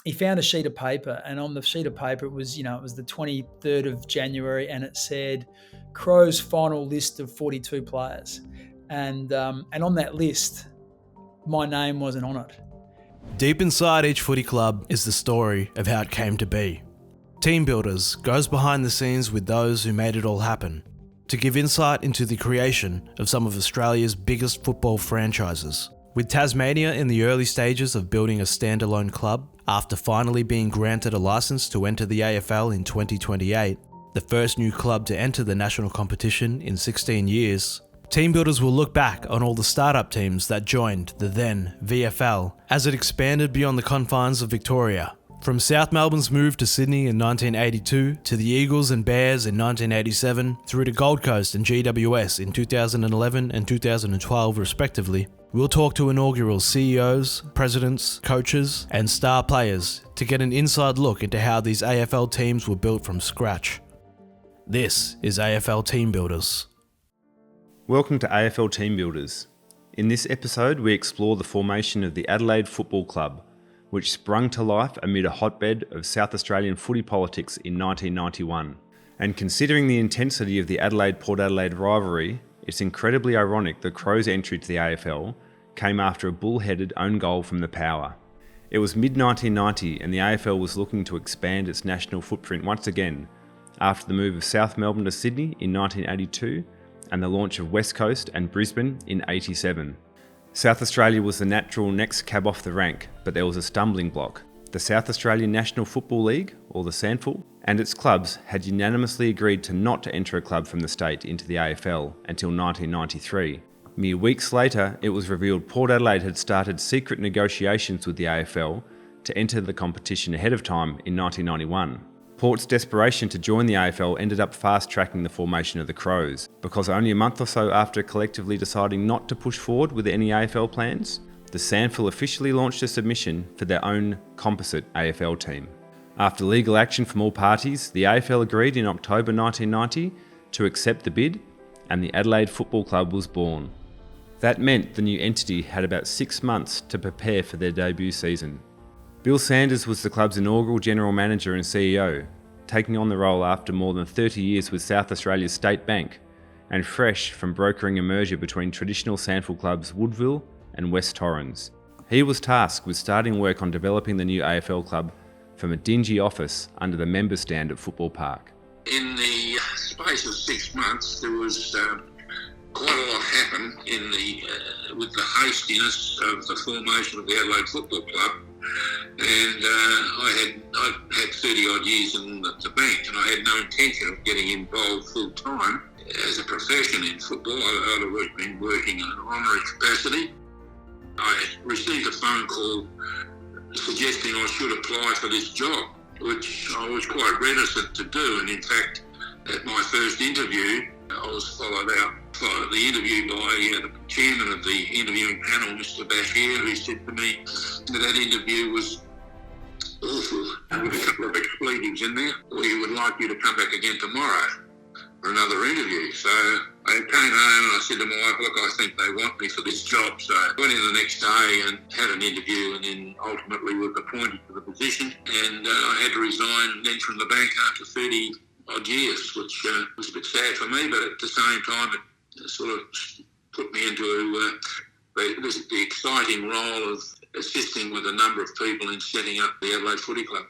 he found a sheet of paper, and on the sheet of paper it was the 23rd of January, and it said Crows final list of 42 players, and on that list, my name wasn't on it. Deep inside each footy club is the story of how it came to be. Team Builders goes behind the scenes with those who made it all happen, to give insight into the creation of some of Australia's biggest football franchises. With Tasmania in the early stages of building a standalone club, after finally being granted a licence to enter the AFL in 2028, the first new club to enter the national competition in 16 years, Team Builders will look back on all the startup teams that joined the then VFL as it expanded beyond the confines of Victoria. From South Melbourne's move to Sydney in 1982, to the Eagles and Bears in 1987, through to Gold Coast and GWS in 2011 and 2012 respectively, we'll talk to inaugural CEOs, presidents, coaches, and star players to get an inside look into how these AFL teams were built from scratch. This is AFL Team Builders. Welcome to AFL Team Builders. In this episode, we explore the formation of the Adelaide Football Club, which sprung to life amid a hotbed of South Australian footy politics in 1991. And considering the intensity of the Adelaide-Port Adelaide rivalry, it's incredibly ironic the Crows' entry to the AFL came after a bullheaded own goal from the Power. It was mid-1990 and the AFL was looking to expand its national footprint once again after the move of South Melbourne to Sydney in 1982 and the launch of West Coast and Brisbane in 87. South Australia was the natural next cab off the rank, but there was a stumbling block. The South Australian National Football League, or the SANFL, and its clubs had unanimously agreed to not to enter a club from the state into the AFL until 1993. Mere weeks later, it was revealed Port Adelaide had started secret negotiations with the AFL to enter the competition ahead of time in 1991. Port's desperation to join the AFL ended up fast-tracking the formation of the Crows, because only a month or so after collectively deciding not to push forward with any AFL plans, the SANFL officially launched a submission for their own composite AFL team. After legal action from all parties, the AFL agreed in October 1990 to accept the bid, and the Adelaide Football Club was born. That meant the new entity had about 6 months to prepare for their debut season. Bill Sanders was the club's inaugural general manager and CEO, taking on the role after more than 30 years with South Australia's State Bank, and fresh from brokering a merger between traditional SANFL clubs Woodville and West Torrens. He was tasked with starting work on developing the new AFL club from a dingy office under the member stand at Football Park. In the space of 6 months, there was quite a lot happened with the hastiness of the formation of the Adelaide Football Club. And I'd had 30 odd years in the bank, and I had no intention of getting involved full time as a profession in football. I'd always been working in an honorary capacity. I received a phone call suggesting I should apply for this job, which I was quite reticent to do. And in fact, at my first interview, I was followed the interview by the chairman of the interviewing panel, Mr. Bashir, who said to me that interview was awful, with a couple of expletives in there. We would like you to come back again tomorrow for another interview. So I came home and I said to my wife, look, I think they want me for this job. So I went in the next day and had an interview, and then ultimately was appointed for the position. And I had to resign then from the bank after 30 odd years, which was a bit sad for me, but at the same time it sort of put me into the exciting role of assisting with a number of people in setting up the Adelaide Footy Club.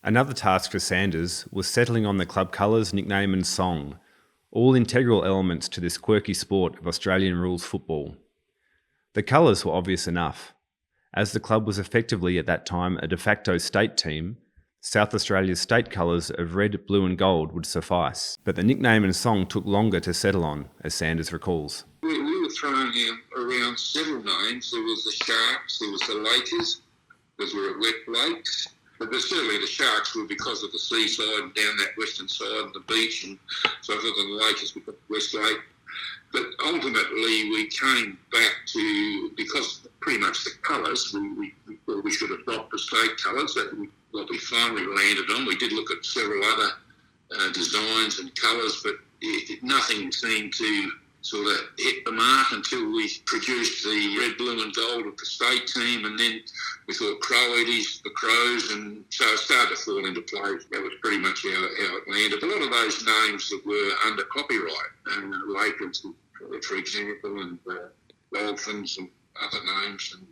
Another task for Sanders was settling on the club colours, nickname and song, all integral elements to this quirky sport of Australian rules football. The colours were obvious enough. As the club was effectively at that time a de facto state team, South Australia's state colours of red, blue and gold would suffice. But the nickname and song took longer to settle on, as Sanders recalls. We were throwing around several names. There was the Sharks, there was the Lakers, because we were at Wet Lakes. But certainly the Sharks were because of the seaside and down that western side and the beach, and so forth, and the Lakers were West Lake. But ultimately we came back to, because pretty much the colours, we thought we should adopt the state colours. That what we finally landed on. We did look at several other designs and colours, but nothing seemed to sort of hit the mark until we produced the red, blue and gold of the state team, and then we thought Crowities, the Crows, and so it started to fall into place. That was pretty much how it landed. A lot of those names that were under copyright, and Lakers, for example, and Dolphins and other names, and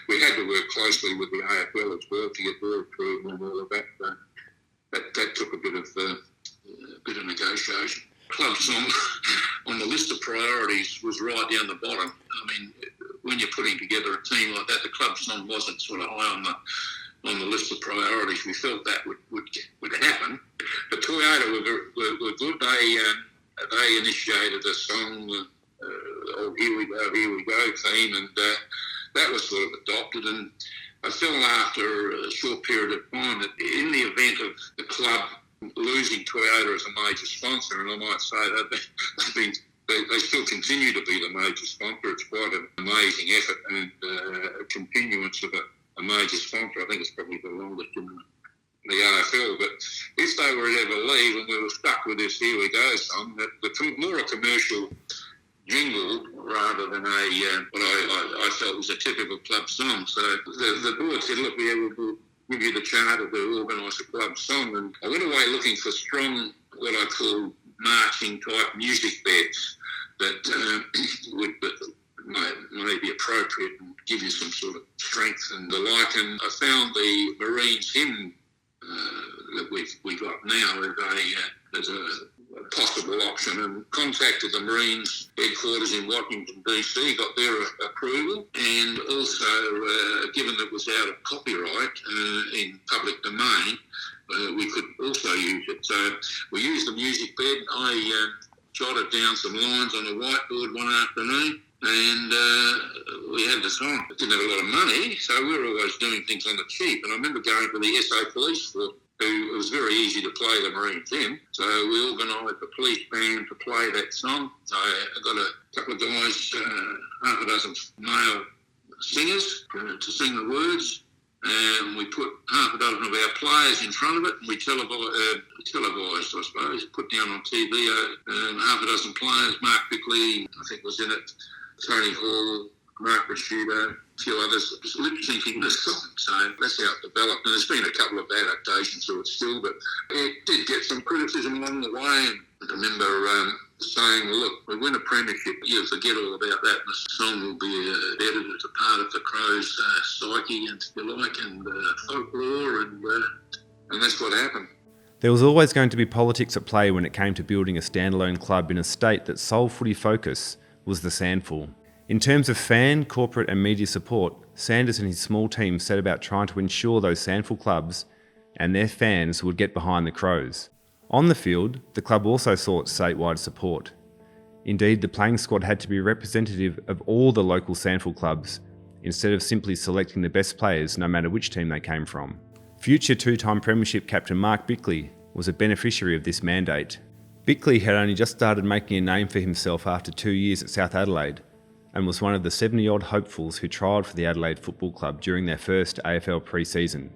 we had to work closely with the AFL as well to get their approval and all of that. That took a bit of negotiation. Club song on the list of priorities was right down the bottom. I mean, when you're putting together a team like that, the club song wasn't sort of high on the list of priorities. We felt that would happen. But Toyota were good. They initiated a song, "Oh Here We Go" theme, and that was sort of adopted. And I felt after a short period of time that in the event of the club losing Toyota as a major sponsor, and I might say that they still continue to be the major sponsor. It's quite an amazing effort and a continuance of a major sponsor. I think it's probably the longest in the AFL. But if they were to ever leave and we were stuck with this "Here We Go" song, more a commercial jingle rather than what I felt was a typical club song. So the board said, "Look, we'll give you the charter to organise a club song," and I went away looking for strong, what I call marching type music beds that would may be appropriate and give you some sort of strength and the like. And I found the Marines hymn that we got now as a possible option, and contacted the Marines headquarters in Washington DC, got their approval, and also given that it was out of copyright in public domain, we could also use it. So we used the music bed. I jotted down some lines on a whiteboard one afternoon, and we had the song. It didn't have a lot of money, so we were always doing things on the cheap. And I remember going to the SA Police Force, it was very easy to play the Marine theme. So we organised the police band to play that song. So I got a couple of guys, half a dozen male singers to sing the words. And we put half a dozen of our players in front of it, and we televised, I suppose, put down on TV half a dozen players. Mark Bickley, I think, was in it. Tony Hall, Mark Rashudo, a few others, just lip-syncing the song. So that's how it developed. And there's been a couple of adaptations to it still, but it did get some criticism along the way. And I remember saying, look, we win a premiership, you forget all about that, and the song will be edited as a part of the Crows' psyche, and if you like, and folklore, and that's what happened. There was always going to be politics at play when it came to building a standalone club in a state that sole footy focus was the SANFL. In terms of fan, corporate and media support, Sanders and his small team set about trying to ensure those SANFL clubs and their fans would get behind the Crows. On the field, the club also sought statewide support. Indeed, the playing squad had to be representative of all the local SANFL clubs, instead of simply selecting the best players no matter which team they came from. Future two-time premiership captain Mark Bickley was a beneficiary of this mandate. Bickley had only just started making a name for himself after 2 years at South Adelaide, and was one of the 70-odd hopefuls who trialled for the Adelaide Football Club during their first AFL pre-season.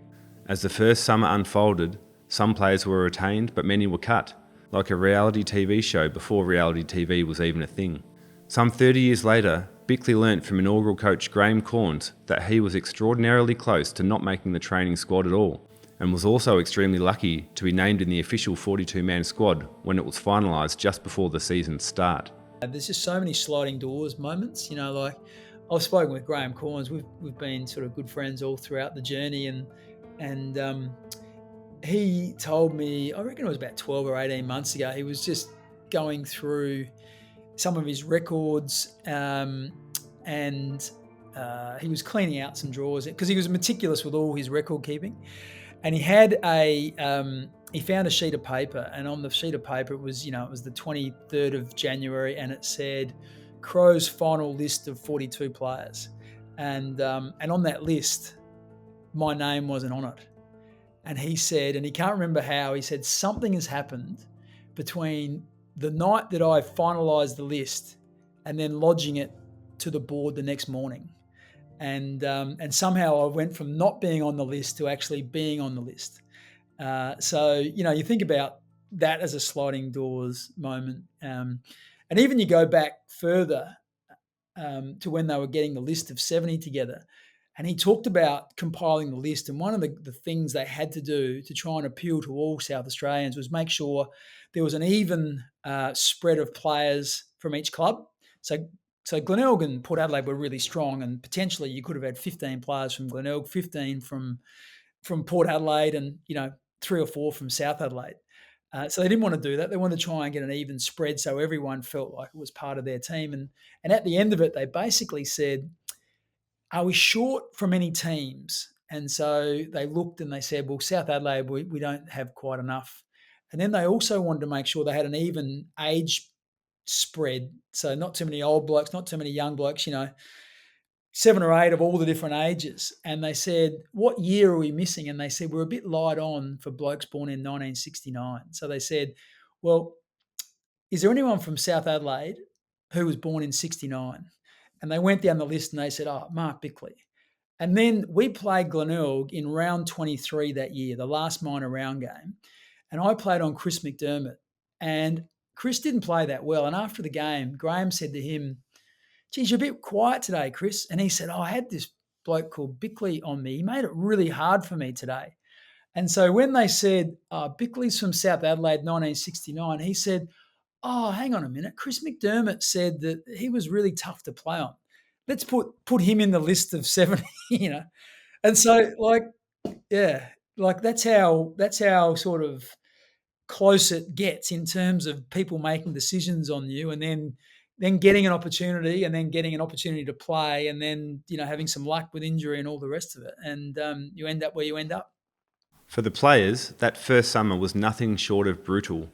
As the first summer unfolded, some players were retained, but many were cut, like a reality TV show before reality TV was even a thing. Some 30 years later, Bickley learnt from inaugural coach Graham Corns that he was extraordinarily close to not making the training squad at all, and was also extremely lucky to be named in the official 42-man squad when it was finalised just before the season's start. There's just so many sliding doors moments, like I've spoken with Graham Corns. We've been sort of good friends all throughout the journey, and he told me, I reckon it was about 12 or 18 months ago, he was just going through some of his records and he was cleaning out some drawers because he was meticulous with all his record keeping. And he had he found a sheet of paper, and on the sheet of paper it was, it was the 23rd of January, and it said Crows' final list of 42 players. And on that list, my name wasn't on it. And he said, and he can't remember how, he said something has happened between the night that I finalised the list and then lodging it to the board the next morning. And somehow I went from not being on the list to actually being on the list. So, you think about that as a sliding doors moment. And even you go back further to when they were getting the list of 70 together. And he talked about compiling the list. And one of the things they had to do to try and appeal to all South Australians was make sure there was an even spread of players from each club. So Glenelg and Port Adelaide were really strong, and potentially you could have had 15 players from Glenelg, 15 from Port Adelaide, and 3 or 4 from South Adelaide. So they didn't want to do that. They wanted to try and get an even spread so everyone felt like it was part of their team. And at the end of it, they basically said, are we short from any teams? And so they looked and they said, well, South Adelaide, we don't have quite enough. And then they also wanted to make sure they had an even age spread. So not too many old blokes, not too many young blokes, 7 or 8 of all the different ages. And they said, what year are we missing? And they said, we're a bit light on for blokes born in 1969. So they said, well, is there anyone from South Adelaide who was born in 69? And they went down the list and they said, Mark Bickley. And then we played Glenelg in round 23 that year, the last minor round game. And I played on Chris McDermott. And Chris didn't play that well. And after the game, Graham said to him, geez, you're a bit quiet today, Chris. And he said, I had this bloke called Bickley on me. He made it really hard for me today. And so when they said, Bickley's from South Adelaide, 1969, he said, hang on a minute. Chris McDermott said that he was really tough to play on. Let's put him in the list of 70, And so that's how sort of close it gets in terms of people making decisions on you, and then getting an opportunity, and then getting an opportunity to play, and then having some luck with injury and all the rest of it, and you end up where you end up. For the players, that first summer was nothing short of brutal.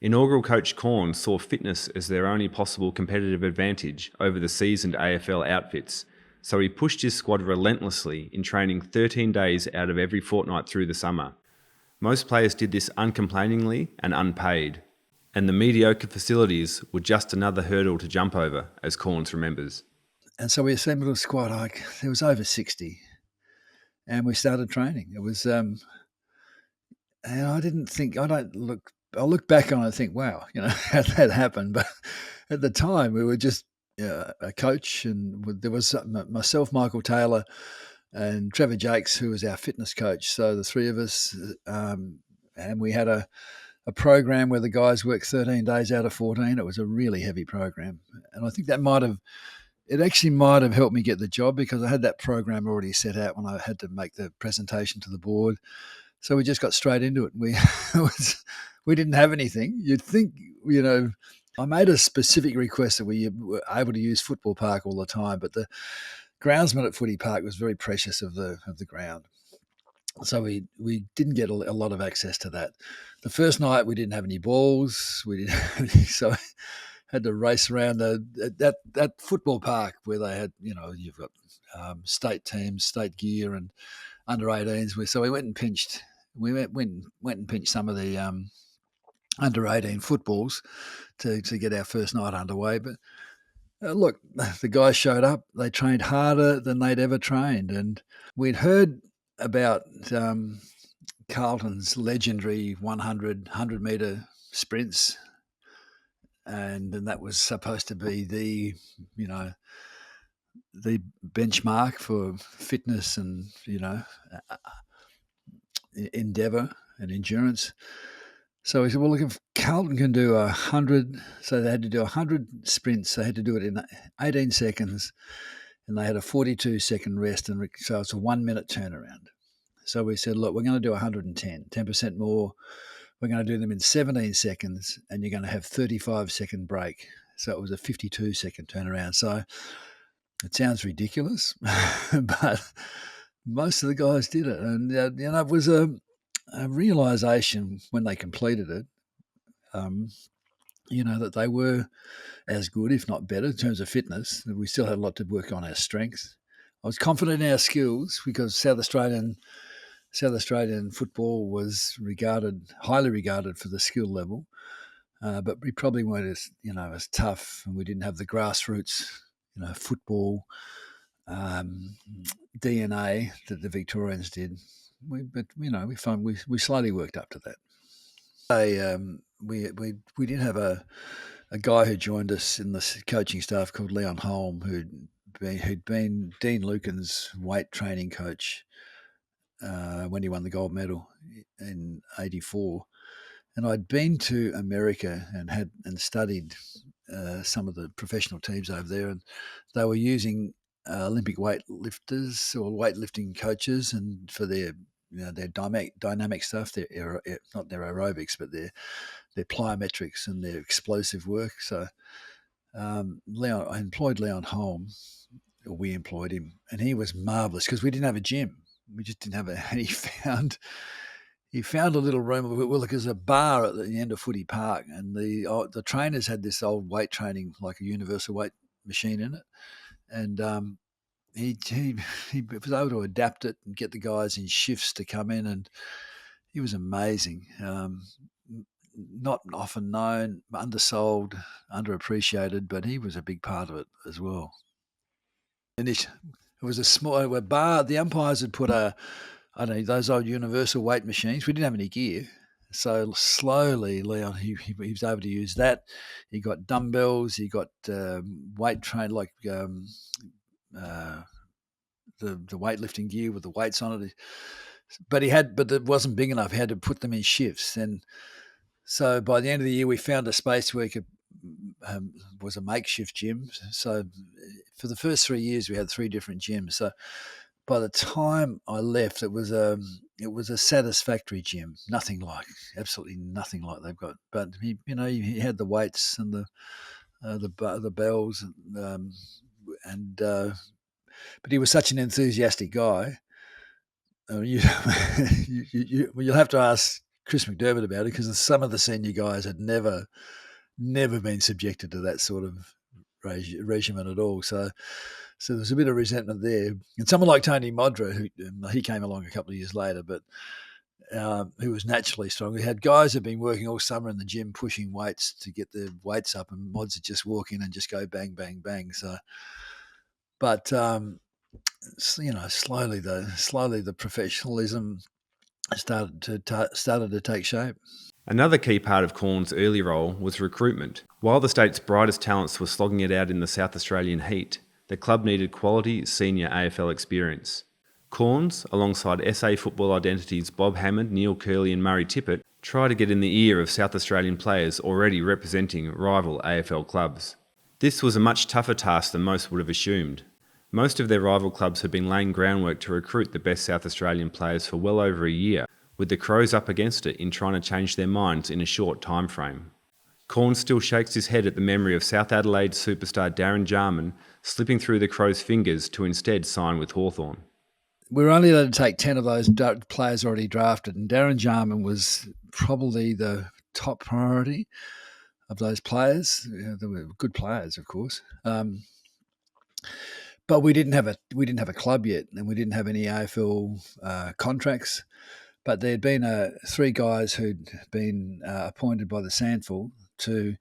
Inaugural coach Corn saw fitness as their only possible competitive advantage over the seasoned AFL outfits, so he pushed his squad relentlessly in training 13 days out of every fortnight through the summer. Most players did this uncomplainingly and unpaid, and the mediocre facilities were just another hurdle to jump over, as Corns remembers. And so we assembled a squad, there was over 60, and we started training. It was, and I'll look back on it and think, wow, how that happened. But at the time, we were just a coach, and there was myself, Michael Taylor, and Trevor Jakes, who was our fitness coach. So the three of us, and we had a program where the guys worked 13 days out of 14. It was a really heavy program. And I think that might have helped me get the job, because I had that program already set out when I had to make the presentation to the board. So we just got straight into it. We didn't have anything. You'd think, I made a specific request that we were able to use Football Park all the time, but the groundsman at Footy Park was very precious of the ground. So we didn't get a lot of access to that. The first night we didn't have any balls. We didn't have any, so I had to race around that Football Park where they had, you've got state teams, state gear, and under 18s. So we went and pinched some of the under 18 footballs to get our first night underway. But look, the guys showed up. They trained harder than they'd ever trained, and we'd heard about Carlton's legendary 100-metre sprints, and that was supposed to be the benchmark for fitness and endeavour and endurance. So we said, well, look, if Carlton can do 100, so they had to do 100 sprints. They had to do it in 18 seconds, and they had a 42-second rest, and so it's a 1-minute turnaround. So we said, look, we're going to do 110, 10% more. We're going to do them in 17 seconds, and you're going to have 35-second break. So it was a 52-second turnaround. So it sounds ridiculous, but most of the guys did it. And, it was a realisation when they completed it, that they were as good, if not better, in terms of fitness. We still had a lot to work on our strengths. I was confident in our skills, because South Australian football was highly regarded for the skill level, but we probably weren't as tough, and we didn't have the grassroots, football DNA that the Victorians did. We slowly worked up to that. We did have a a guy who joined us in the coaching staff called Leon Holm, who'd been Dean Lucan's weight training coach when he won the gold medal in '84. And I'd been to America and studied some of the professional teams over there, and they were using Olympic weightlifters or weightlifting coaches, and for their their dynamic stuff, not their aerobics, but their plyometrics and their explosive work. So I employed Leon Holm, or we employed him, and he was marvellous because we didn't have a gym. We just didn't have a. And he found a little room. Well, there's a bar at the end of Footy Park, and the trainers had this old weight training, like a universal weight machine in it, and he was able to adapt it and get the guys in shifts to come in, and he was amazing. Not often known, undersold, underappreciated, but he was a big part of it as well. And it was a small bar. The umpires had put those old universal weight machines. We didn't have any gear. So slowly, Leon, he was able to use that. He got dumbbells. He got weight train, like the weightlifting gear with the weights on it. But it wasn't big enough. He had to put them in shifts. And so by the end of the year, we found a space where was a makeshift gym. So for the first 3 years, we had 3 different gyms. So by the time I left, it was a satisfactory gym. Absolutely nothing like they've got. But he had the weights and the bells, but he was such an enthusiastic guy. You'll have to ask Chris McDermott about it, because some of the senior guys had never been subjected to that sort of regimen at all. So there's a bit of resentment there. And someone like Tony Modra, he came along a couple of years later, but who was naturally strong. We had guys who'd been working all summer in the gym pushing weights to get their weights up, and Mods would just walk in and just go bang, bang, bang. So, but slowly the professionalism started to take shape. Another key part of Corn's early role was recruitment. While the state's brightest talents were slogging it out in the South Australian heat, the club needed quality senior AFL experience. Corns, alongside SA football identities Bob Hammond, Neil Curley and Murray Tippett, tried to get in the ear of South Australian players already representing rival AFL clubs. This was a much tougher task than most would have assumed. Most of their rival clubs had been laying groundwork to recruit the best South Australian players for well over a year, with the Crows up against it in trying to change their minds in a short time frame. Corn still shakes his head at the memory of South Adelaide superstar Darren Jarman slipping through the Crows' fingers to instead sign with Hawthorn. We were only allowed to take 10 of those players already drafted, and Darren Jarman was probably the top priority of those players. They were good players, of course. But we didn't have a club yet, and we didn't have any AFL contracts. But there had been 3 guys who'd been appointed by the SANFL to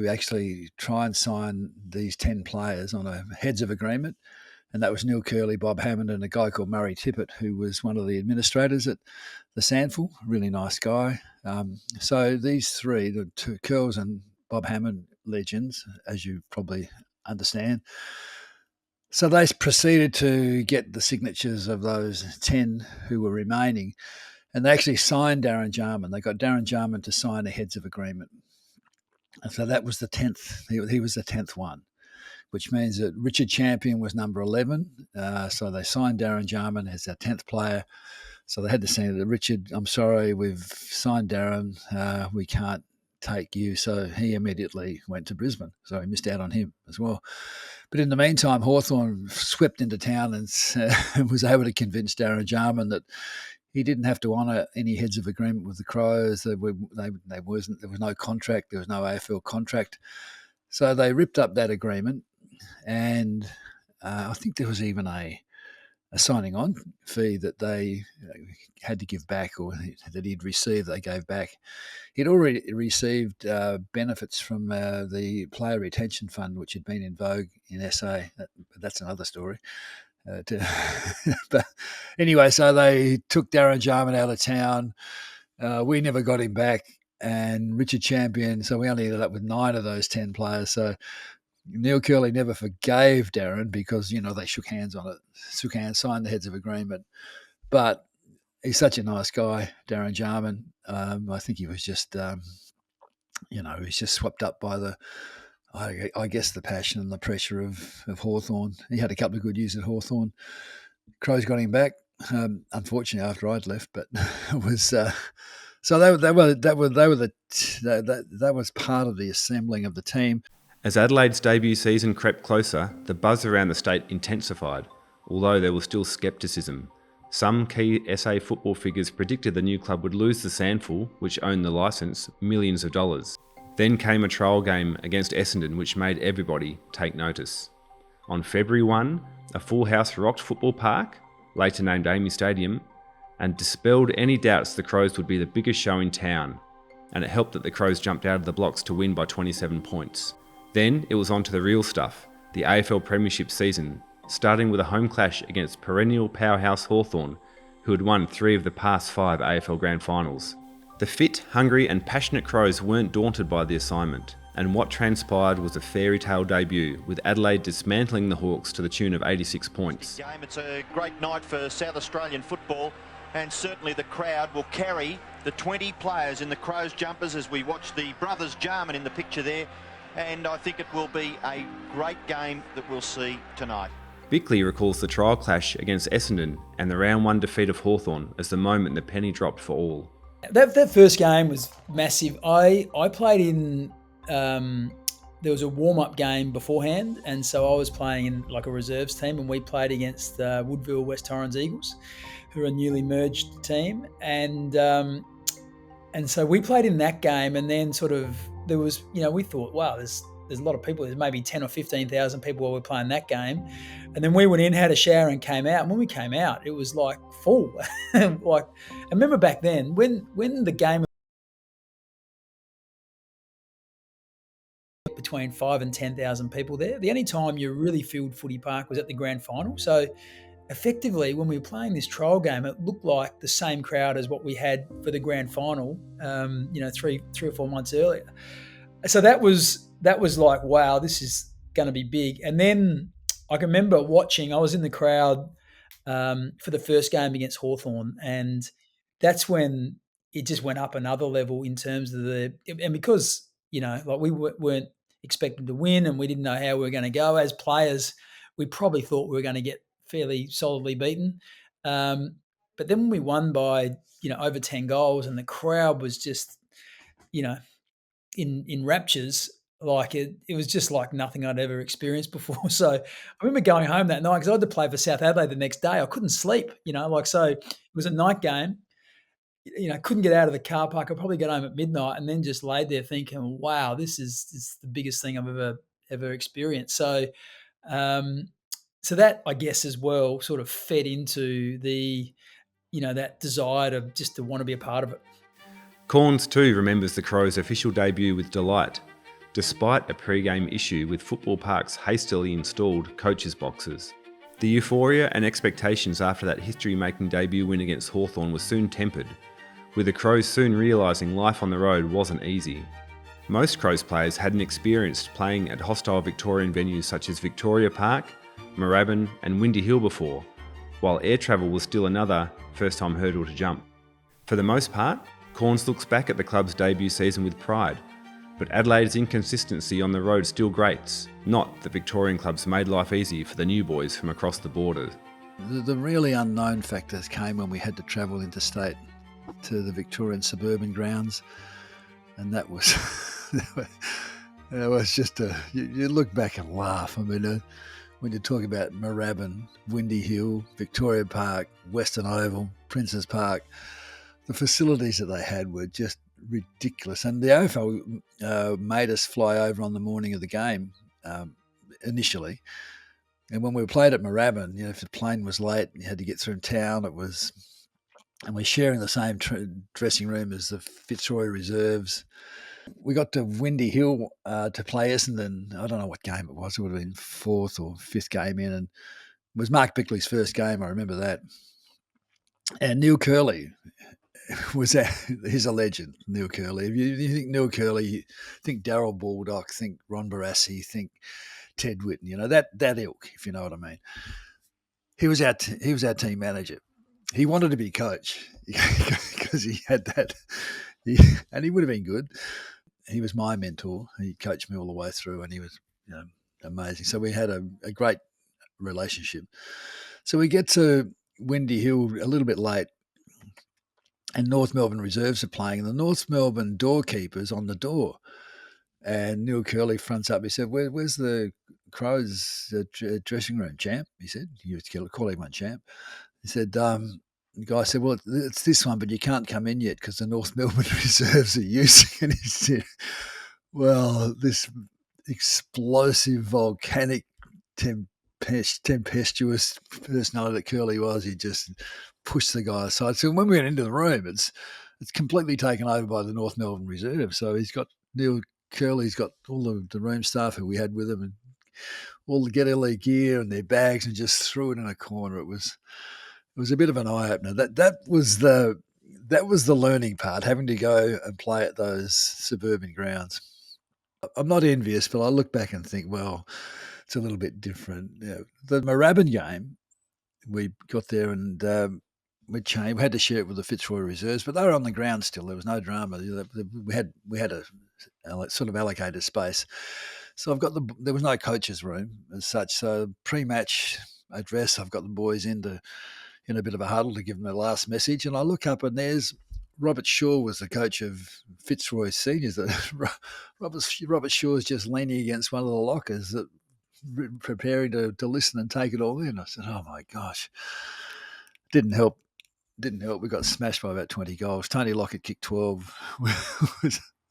actually try and sign these 10 players on a heads of agreement. And that was Neil Curley, Bob Hammond, and a guy called Murray Tippett, who was one of the administrators at the SANFL, really nice guy. So these 3, the 2 Curls and Bob Hammond, legends, as you probably understand. So they proceeded to get the signatures of those 10 who were remaining, and they actually signed Darren Jarman. They got Darren Jarman to sign a heads of agreement. And so that was the 10th. He was the 10th one, which means that Richard Champion was number 11. So they signed Darren Jarman as their 10th player. So they had to say to Richard, I'm sorry, we've signed Darren. We can't take you. So he immediately went to Brisbane. So he missed out on him as well. But in the meantime, Hawthorn swept into town and was able to convince Darren Jarman that he didn't have to honour any heads of agreement with the Crows. There was no contract. There was no AFL contract. So they ripped up that agreement, and I think there was even a signing on fee that they had to give back, or that he'd received, they gave back. He'd already received benefits from the Player Retention Fund, which had been in vogue in SA. That's another story. But anyway, so they took Darren Jarman out of town. We never got him back. and Richard Champion. So we only ended up with 9 of those 10 players. So Neil Curley never forgave Darren because, they shook hands on it, signed the heads of agreement. But he's such a nice guy, Darren Jarman. I think he was just, he's just swept up by I guess the passion and the pressure of Hawthorn. He had a couple of good years at Hawthorn. Crows got him back, unfortunately after I'd left, but it was so that was part of the assembling of the team. As Adelaide's debut season crept closer, the buzz around the state intensified, although there was still scepticism. Some key SA football figures predicted the new club would lose the Sandful, which owned the licence, millions of dollars. Then came a trial game against Essendon which made everybody take notice. On February 1, a full house rocked Football Park, later named Amy Stadium, and dispelled any doubts the Crows would be the biggest show in town, and it helped that the Crows jumped out of the blocks to win by 27 points. Then it was on to the real stuff, the AFL Premiership season, starting with a home clash against perennial powerhouse Hawthorn, who had won 3 of the past 5 AFL Grand Finals. The fit, hungry and passionate Crows weren't daunted by the assignment, and what transpired was a fairy tale debut, with Adelaide dismantling the Hawks to the tune of 86 points. It's a great night for South Australian football, and certainly the crowd will carry the 20 players in the Crows jumpers as we watch the brothers Jarman in the picture there, and I think it will be a great game that we'll see tonight. Bickley recalls the trial clash against Essendon and the round 1 defeat of Hawthorn as the moment the penny dropped for all. That first game was massive. I played in, there was a warm-up game beforehand, and so I was playing in like a reserves team, and we played against Woodville West Torrens Eagles, who are a newly merged team, and so we played in that game, and then sort of there was, we thought, wow, there's a lot of people. There's maybe 10 or 15,000 people while we were playing that game. And then we went in, had a shower and came out. And when we came out, it was like full. I remember back then when the game between 5 and 10,000 people there, the only time you really filled Footy Park was at the grand final. So effectively, when we were playing this trial game, it looked like the same crowd as what we had for the grand final, 3 or 4 months earlier. So that was like, wow, this is going to be big. And then I can remember watching, I was in the crowd for the first game against Hawthorn, and that's when it just went up another level in terms of and because, we weren't expected to win and we didn't know how we were going to go as players, we probably thought we were going to get fairly solidly beaten. But then when we won by, over 10 goals and the crowd was just, in raptures, like it was just like nothing I'd ever experienced before. So I remember going home that night because I had to play for South Adelaide the next day. I couldn't sleep, so it was a night game. Couldn't get out of the car park. I probably got home at midnight and then just laid there thinking, wow, this is the biggest thing I've ever experienced. So, so that, I guess, as well sort of fed into the, that desire to want to be a part of it. Corns too remembers the Crows' official debut with delight, despite a pre-game issue with Football Park's hastily installed coaches' boxes. The euphoria and expectations after that history-making debut win against Hawthorn was soon tempered, with the Crows soon realising life on the road wasn't easy. Most Crows players hadn't experienced playing at hostile Victorian venues such as Victoria Park, Moorabbin and Windy Hill before, while air travel was still another first-time hurdle to jump. For the most part, Corns looks back at the club's debut season with pride, but Adelaide's inconsistency on the road still grates, not that Victorian clubs made life easy for the new boys from across the border. The really unknown factors came when we had to travel interstate to the Victorian suburban grounds, and that was it was just you look back and laugh. I mean, when you talk about Moorabbin, Windy Hill, Victoria Park, Western Oval, Princes Park, the facilities that they had were just ridiculous. And the AFL made us fly over on the morning of the game initially. And when we played at Moorabbin, if the plane was late, you had to get through town. And we're sharing the same dressing room as the Fitzroy Reserves. We got to Windy Hill to play Essendon. I don't know what game it was. It would have been 4th or 5th game in. And it was Mark Bickley's first game. I remember that. And Neil Curley, he's a legend, Neil Curley. If you think Neil Curley, think Darryl Baldock, think Ron Barassi, think Ted Whitten, that ilk, if you know what I mean. He was our team manager. He wanted to be coach because he had that, and he would have been good. He was my mentor. He coached me all the way through, and he was amazing. So we had a great relationship. So we get to Windy Hill a little bit late, and North Melbourne reserves are playing, and the North Melbourne doorkeeper's on the door. And Neil Curley fronts up. He said, where's the Crows dressing room, champ? He said, he used to call him one champ. He said, the guy said, well, it's this one, but you can't come in yet because the North Melbourne reserves are using it. He said, well, this explosive, volcanic, tempestuous personality that Curley was, he just pushed the guy aside. So when we went into the room, it's completely taken over by the North Melbourne Reserve. So he's got Neil Curley's got all the room staff who we had with him and all the get LE gear and their bags and just threw it in a corner. It was a bit of an eye opener. That was the learning part, having to go and play at those suburban grounds. I'm not envious, but I look back and think, well, it's a little bit different. The Moorabbin game, we got there and we had to share it with the Fitzroy Reserves, but they were on the ground still. There was no drama. We had a sort of allocated space. So there was no coach's room as such. So pre-match address, I've got the boys in a bit of a huddle to give them the last message. And I look up and there's Robert Shaw was the coach of Fitzroy Seniors. Robert Shaw's just leaning against one of the lockers, preparing to listen and take it all in. I said, oh my gosh. Didn't help. We got smashed by about 20 goals. Tony Lockett kicked 12.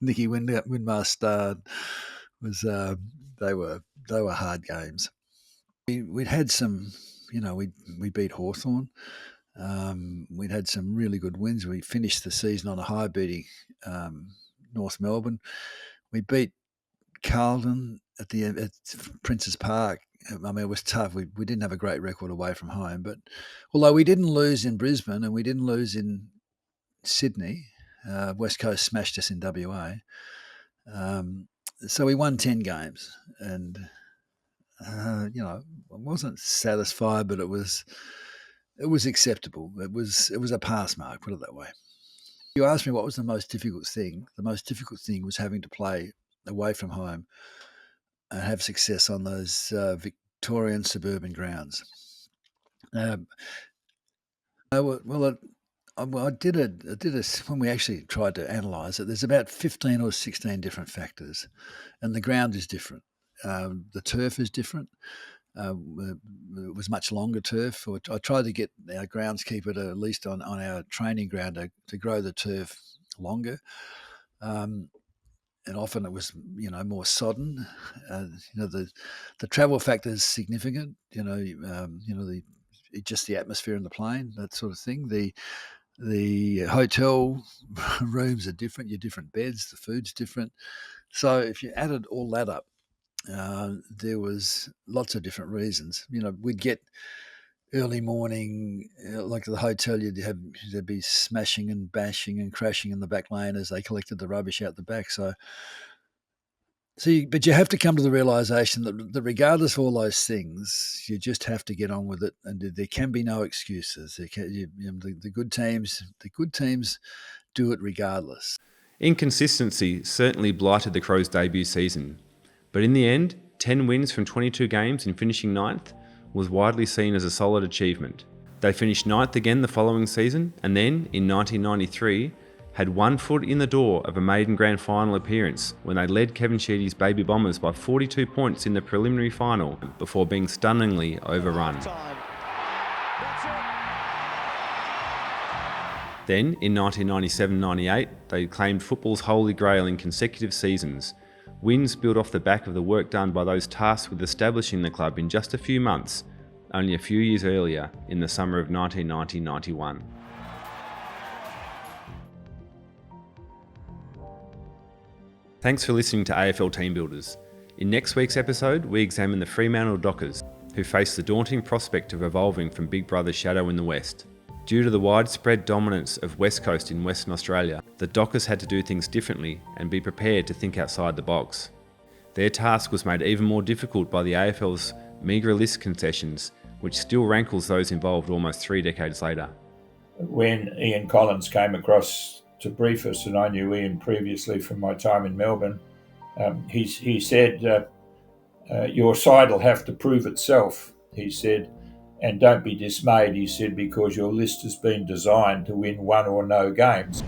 Nicky Winmar starred. They were hard games. We'd had some, we beat Hawthorn. We'd had some really good wins. We finished the season on a high, beating North Melbourne. We beat Carlton at Princes Park. I mean, it was tough. We didn't have a great record away from home, but although we didn't lose in Brisbane and we didn't lose in Sydney, West Coast smashed us in WA. So we won 10 games, and I wasn't satisfied, but it was acceptable. It was a pass mark, put it that way. You asked me what was the most difficult thing. The most difficult thing was having to play away from home and have success on those Victorian suburban grounds. I did it when we actually tried to analyse it. There's about 15 or 16 different factors, and the ground is different. The turf is different. It was much longer turf. I tried to get our groundskeeper to, at least on our training ground, to grow the turf longer. And often it was, more sodden. The travel factor is significant. Just the atmosphere in the plane, that sort of thing. The hotel rooms are different. Your different beds, the food's different. So if you added all that up, there was lots of different reasons. We'd get early morning, like the hotel, there'd be smashing and bashing and crashing in the back lane as they collected the rubbish out the back. But you have to come to the realisation that regardless of all those things, you just have to get on with it, and there can be no excuses. The good teams do it regardless. Inconsistency certainly blighted the Crows' debut season, but in the end, 10 wins from 22 games and finishing 9th was widely seen as a solid achievement. They finished 9th again the following season, and then, in 1993, had one foot in the door of a maiden grand final appearance when they led Kevin Sheedy's Baby Bombers by 42 points in the preliminary final before being stunningly overrun. Then, in 1997-98, they claimed football's holy grail in consecutive seasons. Wins built off the back of the work done by those tasked with establishing the club in just a few months, only a few years earlier in the summer of 1990-91. Thanks for listening to AFL Team Builders. In next week's episode, we examine the Fremantle Dockers, who face the daunting prospect of evolving from Big Brother's shadow in the West. Due to the widespread dominance of West Coast in Western Australia, the Dockers had to do things differently and be prepared to think outside the box. Their task was made even more difficult by the AFL's meagre list concessions, which still rankles those involved almost 3 decades later. When Ian Collins came across to brief us, and I knew Ian previously from my time in Melbourne, he said, your side will have to prove itself, he said, and don't be dismayed, he said, because your list has been designed to win one or no games.